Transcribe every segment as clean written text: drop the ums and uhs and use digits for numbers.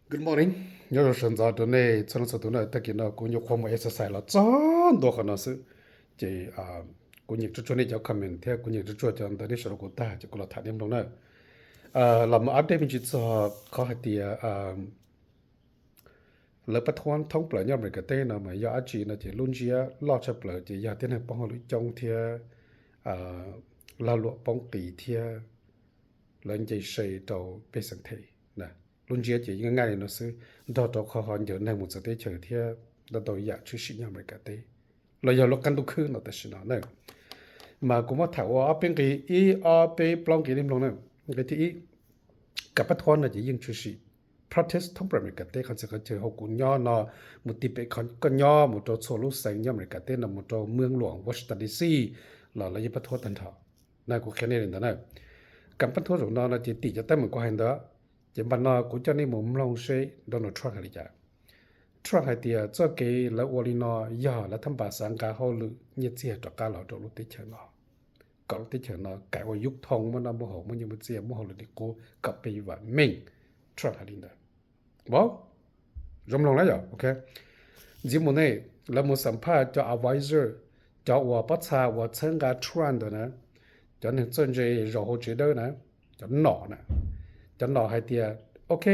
Good morning. 有的现在的呢，从这头呢，得见到工业项目 exercise 了，真多可能是这工业之初呢就 comment 听工业之初就的说过大就过了谈点东呢。เรามาอัปเดตเป็นจิตสอบข้อหัดเดียแล้วประท้วงท้องเปล่าย่อมเลยกเต้นะมายาอาจีนะจะลุ่นเจียลอดเฉเปล่าจะยาเต้นให้ป้องหรือจงเทียลาลวป้องกีเทียแล้วจะใช้ตัวเป็นสังเทนะลุ่นเจียจะยังง่ายนะซื้อดอกข้อหอนเยอะในหมู่สเตเฉยเทียแล้วตัวอยากชื่อชิย่อมเลยกเต้เราอย่าลดกันทุกคืนเราแต่ชินะเนี่ยมากูมาถามว่าเป็นกี่เป็นปล้องกี่นิ่มลงเนี่ยcáiที่กับประท้วงน่ะจะยิ่งชื่อสิ protest ทั้งประเทศกะเต้คันสิเขาเจอเฮากุย่อเนาะมุติไปคันก็ย่อหมู่ตัวโซลุแสงย่อมเลยกะเต้น่ะหมู่ตัวเมืองหลวง Washington DC แล้วละยิประท้วงตันเถาน่ากูแค่นี้เองนะกับประท้วงของเนาะน่ะจะติจะแต่เหมือนกว่าเห็นเด้อจะบันเนาะกูจะนี่หมู่ลงเซโดนัลด์ทรัมป์หรือจ้ะทรัมป์ให้เตียจ้อเกแล้ววอลินอย่าแล้วทำบาสังกาเฮาลึเนี่ยเสียตะกาเราตัวลุติเชเนาะก็ติเฉเนาะไก่ว่ายุคทองมันน่ะบ่ฮู้มันยังบ่เสียบ่ฮู้เลยดิกูกลับไปว่าเม่งทรัพย์หาลินดาบ่จำลองแล้วจ้ะโอเคจิมื้อนี้แล้วมื้อสัมภาษณ์เจ้า advisor เจ้าว่าประชาว่าเชิงกาทรันด์นะเจ้านี่จนใจรอโหจิเด้อนะเจ้าหนอนะเจ้าหนอให้เตียโอเค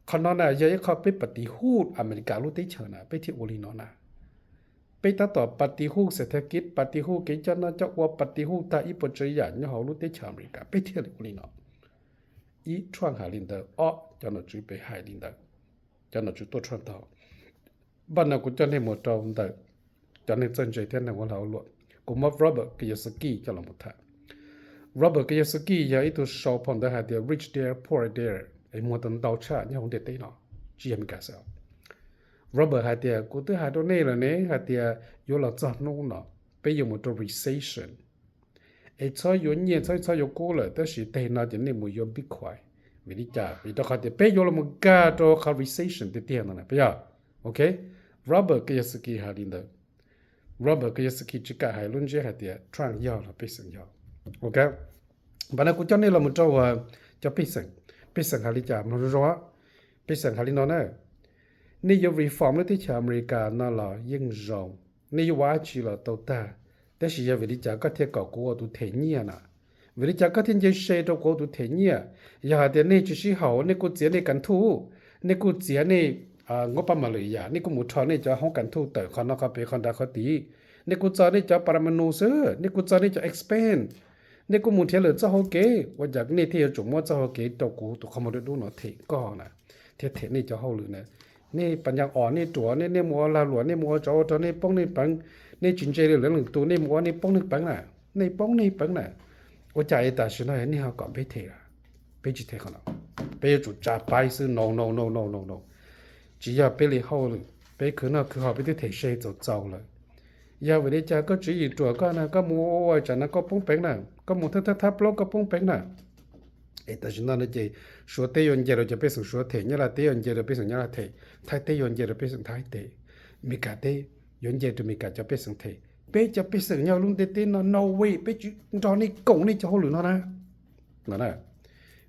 คนนั้นน่ะอย่าเข้าไปปฏิรูปอเมริกาลุติเฉนะไปที่โอลินอนะไปตัดต่อปฏิรูปเศรษฐกิจปฏิรูปกิจการจะว่าปฏิรูปตาอีปัจจัยอย่างเขารู้ได้ชาวอเมริกาไปเที่ยวลินออีทรังหาลินเดอร์อ๋อจะน่าจุไปหายลินเดอร์จะน่าจุตัวทรังเท่าบ้านเรากูจะในหมดตรงเดอร์จะในจันใจแท้ในวันเราหลวงกูมาโรเบิร์ตกิยาสกี้จะลำบากโรเบิร์ตกิยาสกี้ยาอีตัวชาวพอนได้หาเดีย rich there poor there ไอ้หมดตันดาวชาเนี่ยของเด็ดได้เนาะจีอเมริกาเซลRobert หาเดียกูตัวหาตัวนี้ละเนี่ยหาเดียอยู่ละจัดนู่นเนาะไปอยู่หมดตัว recession ไอ้ชอยอยู่เนี่ยชอยอยู่กูเลยแต่สิแต่น่าจะเนี่ยมันอยู่บิ๊กควายไม่ได้จ่าไปต้องหาเดียไปอยู่ละมันกาตัวเขา recession เตี้ยนั่นนะไปอ่ะโอเค Robert ก็ยังสกีหาลินเดอร์ Robert ก็ยังสกีจิกาหาลุ่นเจ้าหาเดียทรังยาวละไปสังยาวโอเคบ้านกูเจ้านี่ละมันเจ้าว่าจะไปสังหาลิจ่ามันรู้ว่าไปสังหาลินนอนเนี่ยนี่ย reform แล้วที่ชาวอเมริกานั่นล่ะยิ่งรองนี่ว่าจีละตัวตาแต่สิยาวิริจาก็เที่ยวกูตัวเทเนี่ยนะวิริจาก็ที่จะเชตัวกูตัวเทเนี่ยอย่าเดี๋ยวนี่จะสิเฮานี่กูเจียนี่กันทูนี่กูเจียนี่งบประมาณเลยอย่านี่กูหมู่ทอนี่จะห้องกันทูแต่คนนอกเขาไปคนดาเขาตีนี่กูจะนี่จะปรมาณูซื้อนี่กูจะนี่จะ expand นี่กูหมู่เที่ยวเลยจะเฮาเกว่าจากนี่ที่จุ่มว่าจะเฮาเกตัวกูตัวเขามาดูเนาะเทก็นะเทนี่จะเฮาหรือนะนี่ปัญญาอ่อนนี่ตัวนี่มัวลาหลวนี่มัวจอตัวนี่ป้องนี่ปังนี่จินเจเหลืองตัวนี่มัวนี่ป้องนี่ปังน่ะนี่ป้องนี่ปังน่ะว่าใจแต่สินะนี่เฮาก็ไปเทอ่ะไปจิเทเขาเนาะไปจุดจ่าไปซื้อ no 只要ไปเลยเฮาเลยไปคือน่ะคือเฮาไปที่เทเชจะเจ้าเลยอย่าเวลาจะก็只有ตัวก็นะก็มัวว่าจะนะก็ป้องเป็งน่ะก็มัวทับๆก็ป้องเป็งน่ะแต่ฉันนั่นจะชัวเตยอนเจเราจะไปส่งชัวเทเนี่ยละเตยอนเจเราไปส่งเนี่ยละเทไทยเตยอนเจเราไปส่งไทยเตมีกาเตยอนเจจะมีกาจะไปส่งเทไปจะไปส่งเนี่ยลุงเตเตน no way ไปจุตอนนี้กงนี่จะเขาหรือเนาะนะนั่นน่ะ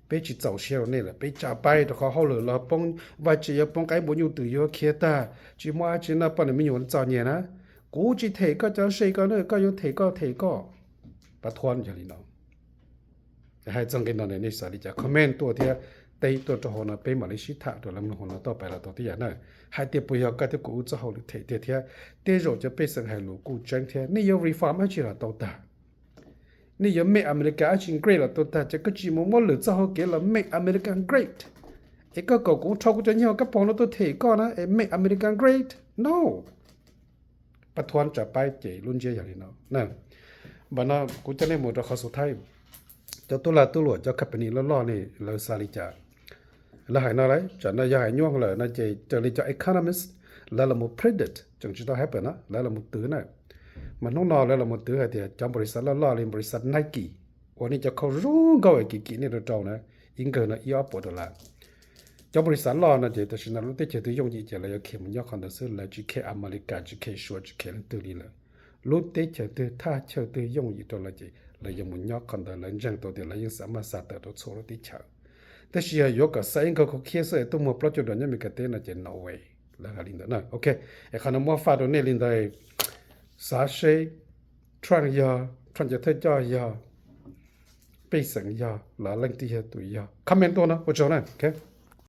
ไปจุเจ้าเชียวนี่แหละไปจ่าไปตัวเขาเขาหรือเราป้องว่าจะ要ป้องกันบ่อยู่ตื่อยู่เคียตาจิมาจินะปนไม่อยู่เจ้าเนี่ยนะกูจิเทก็จะใช้ก็เนี่ยก็อยู่เทก็ประท้วงอย่างนี้เนาะให้จังกินนอนในนิสัยจะคอมเมนต์ตัวที่เตยตัวจะหัวน่ะไปมาเลเซียถ่าตัวลำหัวน่ะต่อไปละตัวที่อย่างนั้นให้เตียปุยก็ที่กูจะหัวเทียเทียเตยเราจะไปสังให้ลูกกูจังเทียนี่ย reform ให้จีละตัวตานี่ย make America ให้จี great ละตัวตาจะก็จีมั่วหรือจะหัวเกละ make America great ไอ้ก็กูชอบกูจะเนี่ยก็พอแล้วตัวเทก็นะไอ้ make America great no ประท้วงจะไปเจรุ่นเจียอย่างนี้เนาะนั่นบ้านเรากูจะได้หมดข้อสุดท้ายเจ้าตัวละตัวหลวดเจ้าขับไปนี่ล้อนี่เราซาลิจาแล้วหายน่าไรจะน่าจะหายย่วงเลยน่าจะเจอลิจา economist แล้วเราหมด predict จังจะต้อง happen นะแล้วเราหมดตื้อนะมันน้องนอแล้วเราหมดตื้อให้เดียจำบริษัทล้อเลยบริษัท Nike วันนี้จะเข้ารู้ก็ไอ้กี่นี่เราเจ้านะอิงเกินนะอีออปปวดละจำบริษัทล้อนะเจแต่ฉันน่ะรู้แต่เจตัวยงจีเจเลยเข็มย่อคอนเดอร์เซอร์เลยจีเคอเมริกาจีเคชัวจีเคนั่นตื้อนี่เลยรู้แต่เจตัวถ้าเจตัวยงจีตัวละจีเลยยังมุ่งยอกคนเดียวเลยยังตัวเดียวเลยยังสามารถสัตว์ตัวโซ่ที่เช่า แต่เชียยกกับไซน์ก็เคสไอ้ตัวมัวปลอดจุดนั้นมีกเตนะเจนนอร์เวย์แล้วก็ลินดานะโอเคไอ้ขนมว่าฟาโดเนลินดาสาเชทรันยาทรันจะเทจายาไปสังยาลาลังที่ตุยาคอมเมนต์ตัวนะว่าจะนะโอเค